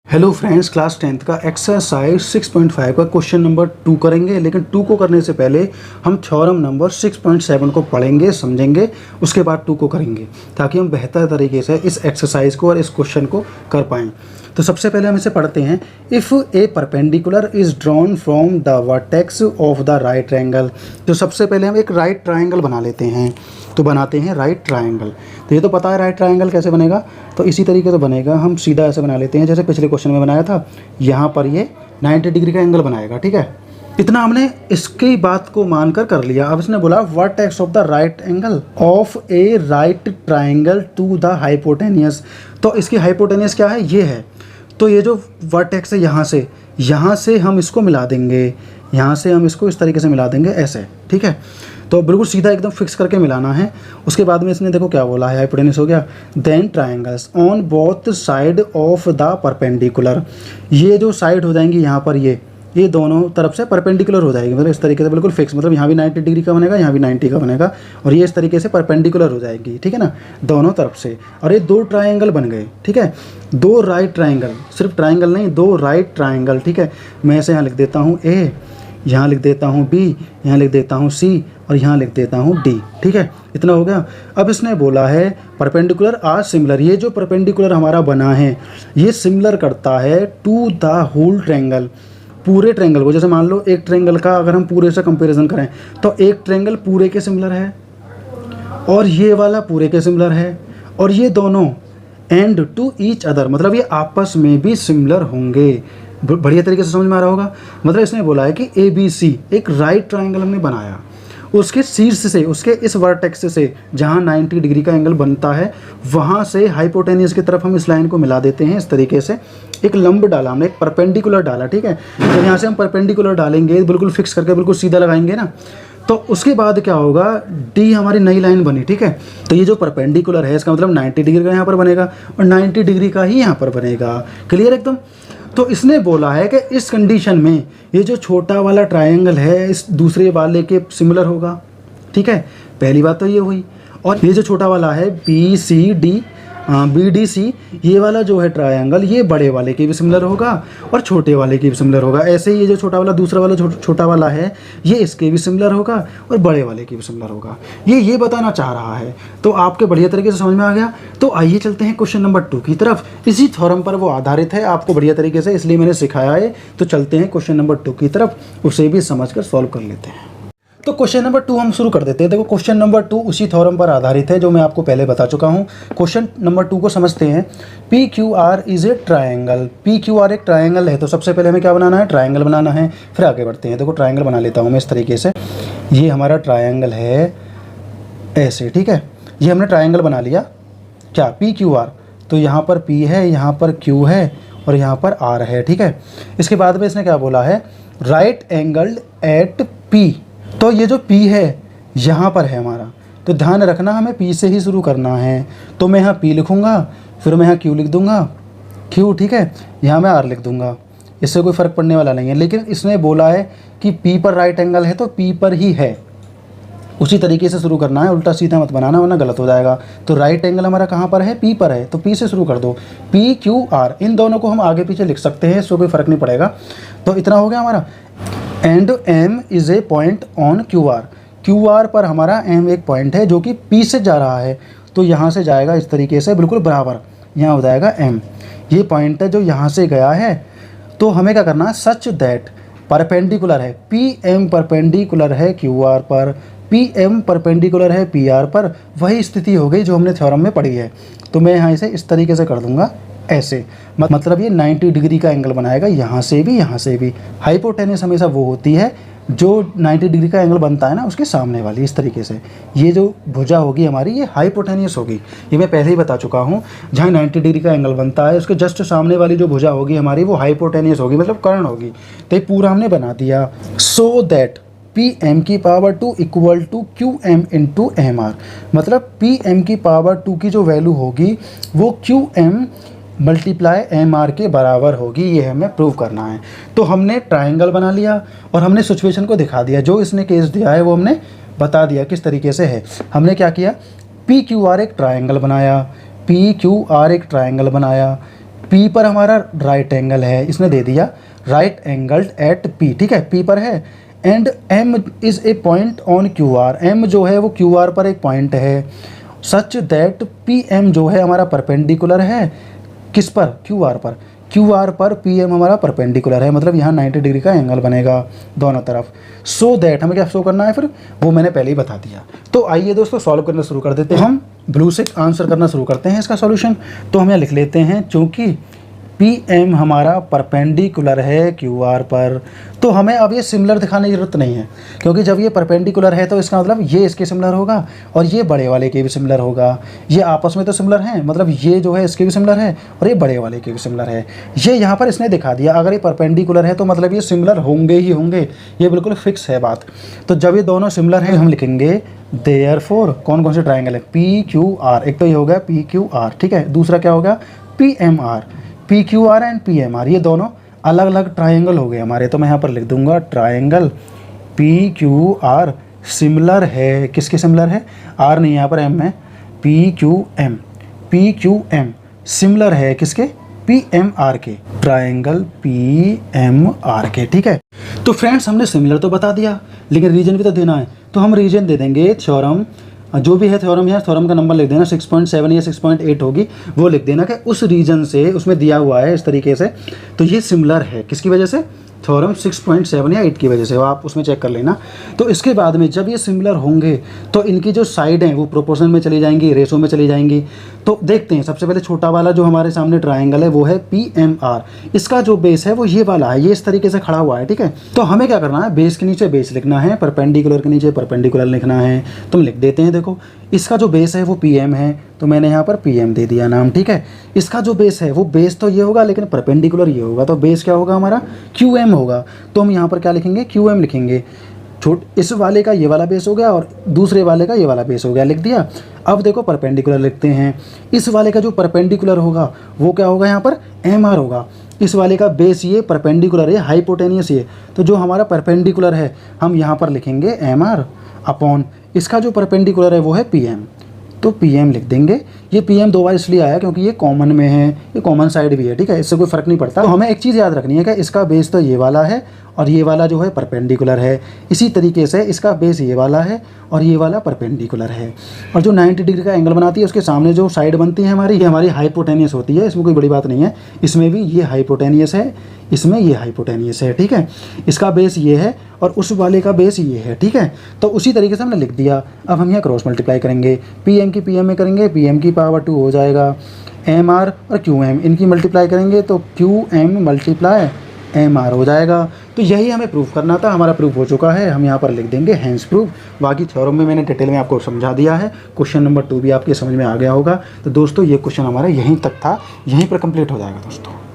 Hello friends, class 10th का exercise 6.5 का question number 2 करेंगे। लेकिन 2 को करने से पहले हम थ्योरम नंबर 6.7 को पढ़ेंगे, समझेंगे, उसके बाद 2 को करेंगे ताकि हम बेहतर तरीके से इस एक्सरसाइज को और इस क्वेश्चन को कर पाएँ। तो सबसे पहले हम इसे पढ़ते हैं। If A perpendicular is drawn from the vertex of the right triangle. तो सबसे पहले हम एक राइट ट्रायंगल बना लेते हैं। तो बनाते हैं राइट ट्रायंगल। तो ये तो पता है राइट ट्रायंगल कैसे बनेगा, तो इसी तरीके से बनेगा। हम सीधा ऐसे बना लेते हैं जैसे पिछले क्वेश्चन में बनाया था। यहाँ पर ये 90 डिग्री का एंगल बनाएगा, ठीक है। इतना हमने इसकी बात को मानकर कर लिया। अब इसने बोला vertex of the right angle of a right triangle to the hypotenuse. तो इसकी हाइपोटेनियस क्या है, ये है। तो ये जो वर्टेक्स है यहाँ से हम इसको मिला देंगे, यहाँ से हम इसको इस तरीके से मिला देंगे ऐसे, ठीक है। तो बिल्कुल सीधा एकदम फिक्स करके मिलाना है। उसके बाद में इसने देखो क्या बोला है, हाइपोटेन्यूस हो गया। Then triangles on both side of the perpendicular. ये जो साइड हो जाएंगी यहाँ पर ये दोनों तरफ से परपेंडिकुलर हो जाएगी, मतलब इस तरीके से बिल्कुल फिक्स। मतलब यहाँ भी 90 डिग्री का बनेगा, यहाँ भी 90 का बनेगा, और ये इस तरीके से परपेंडिकुलर हो जाएगी, ठीक है ना, दोनों तरफ से। और ये दो ट्रायंगल बन गए, ठीक है। दो राइट ट्रायंगल, सिर्फ ट्रायंगल नहीं, दो राइट ट्रायंगल, ठीक है। मैं इसे यहाँ लिख देता हूँ ए, यहाँ लिख देता हूँ बी, यहाँ लिख देता हूँ सी, और यहाँ लिख देता हूँ डी, ठीक है। इतना हो गया। अब इसने बोला है परपेंडिकुलर आर सिमिलर। ये जो परपेंडिकुलर हमारा बना है ये सिमिलर करता है टू द होल ट्रायंगल, पूरे ट्रायंगल को। जैसे मान लो एक ट्रायंगल का अगर हम पूरे से कंपैरिजन करें तो एक ट्रायंगल पूरे के सिमिलर है और ये वाला पूरे के सिमिलर है, और ये दोनों एंड टू ईच अदर, मतलब ये आपस में भी सिमिलर होंगे। बढ़िया तरीके से समझ में आ रहा होगा। मतलब इसने बोला है कि ए बी सी एक राइट ट्रायंगल हमने बनाया, उसके शीर्ष से, उसके इस वर्टेक्स से जहाँ 90 डिग्री का एंगल बनता है वहाँ से हाइपोटेनियस की तरफ हम इस लाइन को मिला देते हैं। इस तरीके से एक लंब डाला हमने, एक परपेंडिकुलर डाला, ठीक है। तो यहाँ से हम परपेंडिकुलर डालेंगे, बिल्कुल फिक्स करके बिल्कुल सीधा लगाएंगे ना, तो उसके बाद क्या होगा, डी हमारी नई लाइन बनी, ठीक है। तो ये जो परपेंडिकुलर है इसका मतलब 90 डिग्री का यहाँ पर बनेगा और 90 डिग्री का ही यहाँ पर बनेगा। क्लियर एकदम। तो इसने बोला है कि इस कंडीशन में ये जो छोटा वाला ट्रायंगल है इस दूसरे वाले के सिमिलर होगा, ठीक है। पहली बात तो ये हुई। और ये जो छोटा वाला है B C D, B D C, ये वाला जो है ट्रायंगल ये बड़े वाले के भी सिमिलर होगा और छोटे वाले के भी सिमिलर होगा। ऐसे ही ये जो छोटा वाला दूसरा वाला छोटा वाला है ये इसके भी सिमिलर होगा और बड़े वाले के भी सिमिलर होगा। ये बताना चाह रहा है। तो आपके बढ़िया तरीके से समझ में आ गया। तो आइए चलते हैं क्वेश्चन नंबर 2 की तरफ। इसी थ्योरम पर वो आधारित है, आपको बढ़िया तरीके से इसलिए मैंने सिखाया है। तो चलते हैं क्वेश्चन नंबर 2 की तरफ, उसे भी समझ कर सॉल्व कर लेते हैं। तो क्वेश्चन नंबर 2 हम शुरू कर देते हैं। देखो क्वेश्चन नंबर 2 उसी थ्योरम पर आधारित है जो मैं आपको पहले बता चुका हूँ। क्वेश्चन नंबर 2 को समझते हैं। P Q R is a triangle. P Q R एक ट्रायंगल है, तो सबसे पहले हमें क्या बनाना है, ट्रायंगल बनाना है। फिर आगे बढ़ते हैं। देखो ट्रायंगल बना लेता हूँ मैं इस तरीके से। ये हमारा ट्रायंगल है ऐसे, ठीक है। ये हमने ट्रायंगल बना लिया क्या, पी क्यू आर। तो यहाँ पर पी है, यहाँ पर क्यू है और यहाँ पर आर है, ठीक है। इसके बाद में इसने क्या बोला है, राइट एंगल्ड एट पी। तो ये जो P है यहाँ पर है हमारा, तो ध्यान रखना हमें P से ही शुरू करना है। तो मैं यहाँ P लिखूँगा, फिर मैं यहाँ Q लिख दूँगा, Q, ठीक है। यहाँ मैं R लिख दूँगा, इससे कोई फ़र्क पड़ने वाला नहीं है। लेकिन इसने बोला है कि P पर राइट एंगल है तो P पर ही है, उसी तरीके से शुरू करना है, उल्टा सीधा मत बनाना वरना गलत हो जाएगा। तो राइट एंगल हमारा कहाँ पर है, P पर है, तो P से शुरू कर दो। P Q R, इन दोनों को हम आगे पीछे लिख सकते हैं, इससे कोई फ़र्क नहीं पड़ेगा। तो इतना हो गया हमारा। And M is a point on QR। QR पर हमारा M एक पॉइंट है जो कि P से जा रहा है, तो यहाँ से जाएगा इस तरीके से बिल्कुल बराबर, यहाँ हो जाएगा M। ये पॉइंट है जो यहाँ से गया है। तो हमें क्या करना है, सच दैट परपेंडिकुलर है, PM परपेंडिकुलर है QR पर, PM परपेंडिकुलर है PR पर। वही स्थिति हो गई जो हमने थ्योरम में पढ़ी है। तो मैं यहाँ इसे इस तरीके से कर दूंगा ऐसे, मतलब ये 90 डिग्री का एंगल बनाएगा, यहाँ से भी यहाँ से भी। हाइपोटेन्यूस हमेशा वो होती है जो 90 डिग्री का एंगल बनता है ना उसके सामने वाली, इस तरीके से। ये जो भुजा होगी हमारी ये हाइपोटेन्यूस होगी, ये मैं पहले ही बता चुका हूँ। जहाँ 90 डिग्री का एंगल बनता है उसके जस्ट सामने वाली जो भुजा होगी हमारी वो हाइपोटेन्यूस होगी, मतलब कर्ण होगी। तो ये पूरा हमने बना दिया। सो दैट PM की power 2 equal to QM into MR, मतलब PM की पावर 2 की जो वैल्यू होगी वो QM मल्टीप्लाई MR के बराबर होगी। ये हमें प्रूव करना है। तो हमने ट्रायंगल बना लिया और हमने सिचुएशन को दिखा दिया, जो इसने केस दिया है वो हमने बता दिया किस तरीके से है। हमने क्या किया, PQR एक ट्रायंगल बनाया, PQR एक ट्रायंगल बनाया, P पर हमारा राइट एंगल है, इसने दे दिया राइट एंगल्ड एट P, ठीक है, P पर है। And M is a point on QR, M जो है वो QR पर एक पॉइंट है, सच दैट PM जो है हमारा परपेंडिकुलर है किस पर, QR पर, QR पर PM हमारा परपेंडिकुलर है, मतलब यहाँ 90 डिग्री का एंगल बनेगा दोनों तरफ। सो दैट हमें क्या शो करना है फिर, वो मैंने पहले ही बता दिया। तो आइए दोस्तों सॉल्व करना शुरू कर देते हैं। हम ब्लू से आंसर करना शुरू करते हैं इसका सॉल्यूशन। तो हम यहाँ लिख लेते हैं, चूँकि PM हमारा परपेंडिकुलर है QR पर, तो हमें अब ये सिमिलर दिखाने की ज़रूरत नहीं है, क्योंकि जब ये परपेंडिकुलर है तो इसका मतलब ये इसके सिमिलर होगा और ये बड़े वाले के भी सिमिलर होगा। ये आपस में तो सिमिलर हैं, मतलब ये जो है इसके भी सिमिलर है और ये बड़े वाले के भी सिमिलर है। ये यहाँ पर इसने दिखा दिया, अगर ये परपेंडिकुलर है तो मतलब ये सिमिलर होंगे ही होंगे, ये बिल्कुल फिक्स है बात। तो जब ये दोनों सिमिलर हैं हम लिखेंगे देयरफॉर कौन कौन से ट्राइंगल है, PQR, एक तो ये हो गया PQR, ठीक है, दूसरा क्या होगा PMR, PQR एंड PMR, ये दोनों अलग अलग ट्रायंगल हो गए हमारे। तो मैं यहाँ पर लिख दूंगा ट्रायंगल PQR सिमिलर है, किसके सिमिलर है, R नहीं यहाँ पर M है, PQM सिमिलर है किसके, PMR के, ट्रायंगल PMR के, ठीक है। तो फ्रेंड्स हमने सिमिलर तो बता दिया, लेकिन रीजन भी तो देना है, तो हम रीजन दे देंगे थ्योरम, जो भी है थ्योरम है, थ्योरम का नंबर लिख देना 6.7 या 6.8 होगी, वो लिख देना कि उस रीजन से उसमें दिया हुआ है इस तरीके से, तो ये सिमिलर है किसकी वजह से, थ्योरम 6.7 या 8 की वजह से, वो आप उसमें चेक कर लेना। तो इसके बाद में जब ये सिमिलर होंगे तो इनकी जो साइड हैं वो प्रोपोर्शन में चली जाएंगी, रेशो में चली जाएंगी। तो देखते हैं, सबसे पहले छोटा वाला जो हमारे सामने ट्रायंगल है वो है PMR, इसका जो बेस है वो ये वाला है, ये इस तरीके से खड़ा हुआ है, ठीक है। तो हमें क्या करना है, बेस के नीचे बेस लिखना है, परपेंडिकुलर के नीचे परपेंडिकुलर लिखना है। तो हम लिख देते हैं, देखो इसका जो बेस है वो PM है, तो मैंने यहाँ पर PM दे दिया नाम, ठीक है। इसका जो बेस है वो बेस तो ये होगा लेकिन परपेंडिकुलर ये होगा, तो बेस क्या होगा हमारा QM होगा। तो हम यहाँ पर क्या लिखेंगे, QM लिखेंगे। इस वाले का ये वाला बेस हो गया और दूसरे वाले का ये वाला बेस हो गया, लिख दिया। अब देखो परपेंडिकुलर लिखते हैं, इस वाले का जो परपेंडिकुलर होगा वो क्या होगा, यहाँ पर MR होगा। इस वाले का बेस ये परपेंडिकुलर है, हाइपोटेनियस ये, तो जो हमारा परपेंडिकुलर है हम यहाँ पर लिखेंगे MR अपॉन इसका जो परपेंडिकुलर है वो है PM, तो PM लिख देंगे। ये PM दो बार इसलिए आया क्योंकि ये कॉमन में है, ये कॉमन साइड भी है, ठीक है, इससे कोई फ़र्क नहीं पड़ता। तो हमें एक चीज़ याद रखनी है कि इसका बेस तो ये वाला है और ये वाला जो है परपेंडिकुलर है, इसी तरीके से इसका बेस ये वाला है और ये वाला परपेंडिकुलर है, और जो 90 डिग्री का एंगल बनाती है उसके सामने जो साइड बनती है हमारी, ये हमारी हाइपोटेनियस होती है, इसमें कोई बड़ी बात नहीं है। इसमें भी ये हाइपोटेनियस है, इसमें ये हाइपोटेनियस है, ठीक है। इसका बेस ये है और उस वाले का बेस ये है, ठीक है। तो उसी तरीके से हमने लिख दिया। अब हम यहाँ क्रॉस मल्टीप्लाई करेंगे, PM की PM में करेंगे, PM की पावर 2 हो जाएगा, MR और QM इनकी मल्टीप्लाई करेंगे तो QM मल्टीप्लाई MR हो जाएगा। तो यही हमें प्रूफ करना था, हमारा प्रूफ हो चुका है, हम यहाँ पर लिख देंगे हैंस प्रूफ। बाकी थ्योरम में मैंने डिटेल में आपको समझा दिया है, क्वेश्चन नंबर 2 भी आपके समझ में आ गया होगा। तो दोस्तों ये क्वेश्चन हमारा यहीं तक था, यहीं पर कंप्लीट हो जाएगा दोस्तों।